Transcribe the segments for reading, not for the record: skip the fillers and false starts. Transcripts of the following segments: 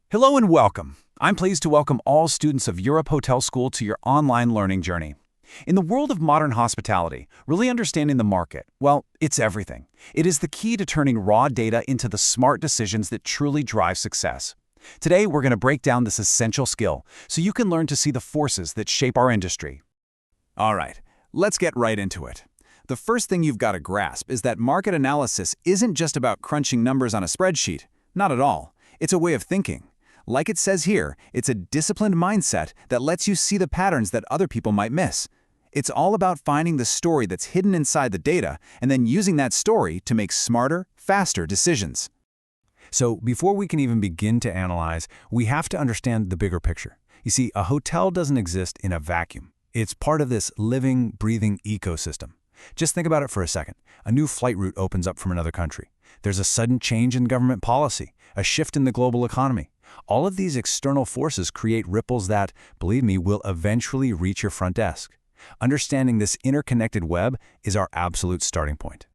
Hello and welcome. I'm pleased to welcome all students of Europe Hotel School to your online learning journey. In the world of modern hospitality, really understanding the market, well, it's everything. It is the key to turning raw data into the smart decisions that truly drive success. Today, we're going to break down this essential skill so you can learn to see the forces that shape our industry. All right, let's get right into it. The first thing you've got to grasp is that market analysis isn't just about crunching numbers on a spreadsheet. Not at all. It's a way of thinking. Like it says here, it's a disciplined mindset that lets you see the patterns that other people might miss. It's all about finding the story that's hidden inside the data and then using that story to make smarter, faster decisions. So before we can even begin to analyze, we have to understand the bigger picture. You see, a hotel doesn't exist in a vacuum. It's part of this living, breathing ecosystem. Just think about it for a second. A new flight route opens up from another country. There's a sudden change in government policy, a shift in the global economy. All of these external forces create ripples that, believe me, will eventually reach your front desk. Understanding this interconnected web is our absolute starting point.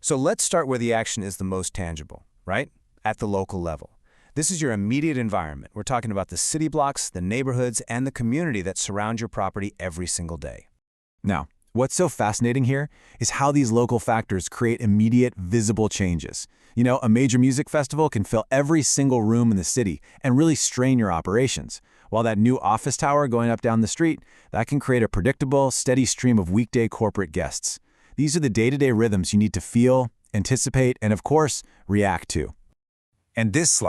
So let's start where the action is the most tangible, right? At the local level. This is your immediate environment. We're talking about the city blocks, the neighborhoods, and the community that surround your property every single day. Now, what's so fascinating here is how these local factors create immediate, visible changes. You know, a major music festival can fill every single room in the city and really strain your operations, while that new office tower going up down the street, that can create a predictable, steady stream of weekday corporate guests. These are the day-to-day rhythms you need to feel, anticipate, and of course, react to. And this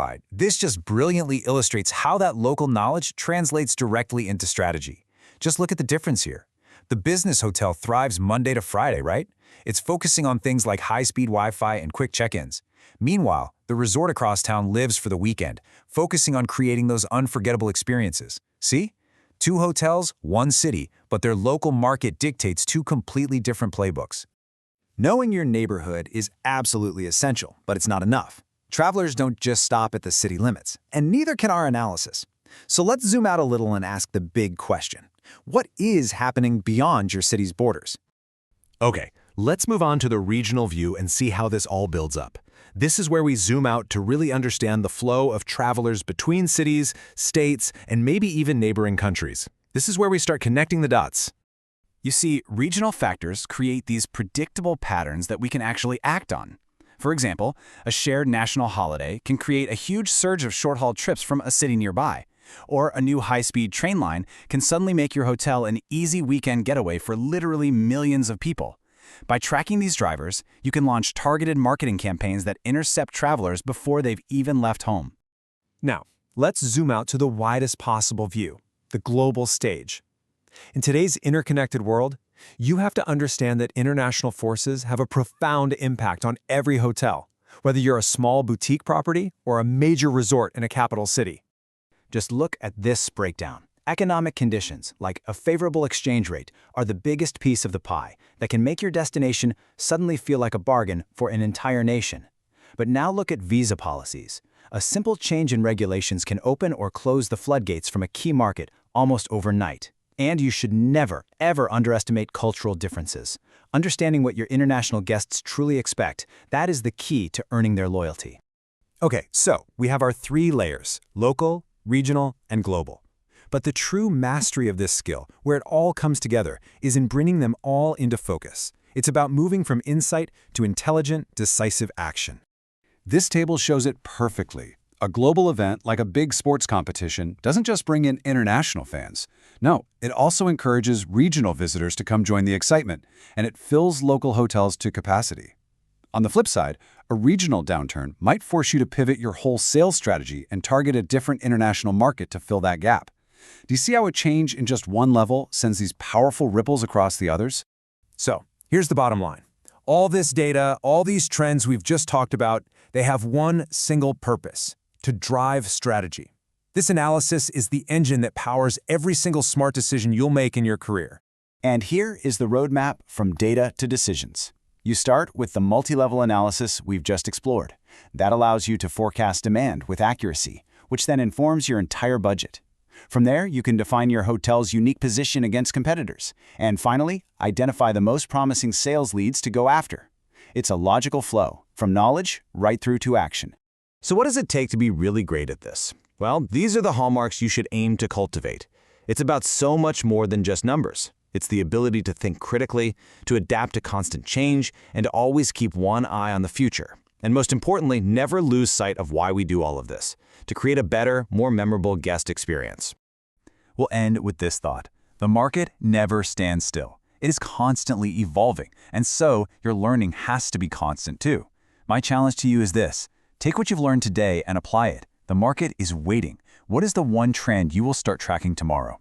just brilliantly illustrates how that local knowledge translates directly into strategy. Just look at the difference here. The business hotel thrives Monday to Friday, right? It's focusing on things like high-speed Wi-Fi and quick check-ins. Meanwhile, the resort across town lives for the weekend, focusing on creating those unforgettable experiences. See? Two hotels, one city, but their local market dictates two completely different playbooks. Knowing your neighborhood is absolutely essential, but it's not enough. Travelers don't just stop at the city limits, and neither can our analysis. So let's zoom out a little and ask the big question. What is happening beyond your city's borders? Okay, let's move on to the regional view and see how this all builds up. This is where we zoom out to really understand the flow of travelers between cities, states, and maybe even neighboring countries. This is where we start connecting the dots. You see, regional factors create these predictable patterns that we can actually act on. For example, a shared national holiday can create a huge surge of short-haul trips from a city nearby. Or a new high-speed train line can suddenly make your hotel an easy weekend getaway for literally millions of people. By tracking these drivers, you can launch targeted marketing campaigns that intercept travelers before they've even left home. Now, let's zoom out to the widest possible view, the global stage. In today's interconnected world, you have to understand that international forces have a profound impact on every hotel, whether you're a small boutique property or a major resort in a capital city. Just look at this breakdown. Economic conditions, like a favorable exchange rate, are the biggest piece of the pie that can make your destination suddenly feel like a bargain for an entire nation. But now look at visa policies. A simple change in regulations can open or close the floodgates from a key market almost overnight. And you should never, ever underestimate cultural differences. Understanding what your international guests truly expect, that is the key to earning their loyalty. Okay, so we have our three layers: local, regional, and global. But the true mastery of this skill, where it all comes together, is in bringing them all into focus. It's about moving from insight to intelligent, decisive action. This table shows it perfectly. A global event like a big sports competition doesn't just bring in international fans. No, it also encourages regional visitors to come join the excitement, and it fills local hotels to capacity. On the flip side, a regional downturn might force you to pivot your whole sales strategy and target a different international market to fill that gap. Do you see how a change in just one level sends these powerful ripples across the others? So, here's the bottom line. All this data, all these trends we've just talked about, they have one single purpose: to drive strategy. This analysis is the engine that powers every single smart decision you'll make in your career. And here is the roadmap from data to decisions. You start with the multi-level analysis we've just explored. That allows you to forecast demand with accuracy, which then informs your entire budget. From there, you can define your hotel's unique position against competitors. And finally, identify the most promising sales leads to go after. It's a logical flow, from knowledge right through to action. So what does it take to be really great at this? Well, these are the hallmarks you should aim to cultivate. It's about so much more than just numbers. It's the ability to think critically, to adapt to constant change, and to always keep one eye on the future. And most importantly, never lose sight of why we do all of this, to create a better, more memorable guest experience. We'll end with this thought. The market never stands still. It is constantly evolving, and so your learning has to be constant too. My challenge to you is this. Take what you've learned today and apply it. The market is waiting. What is the one trend you will start tracking tomorrow?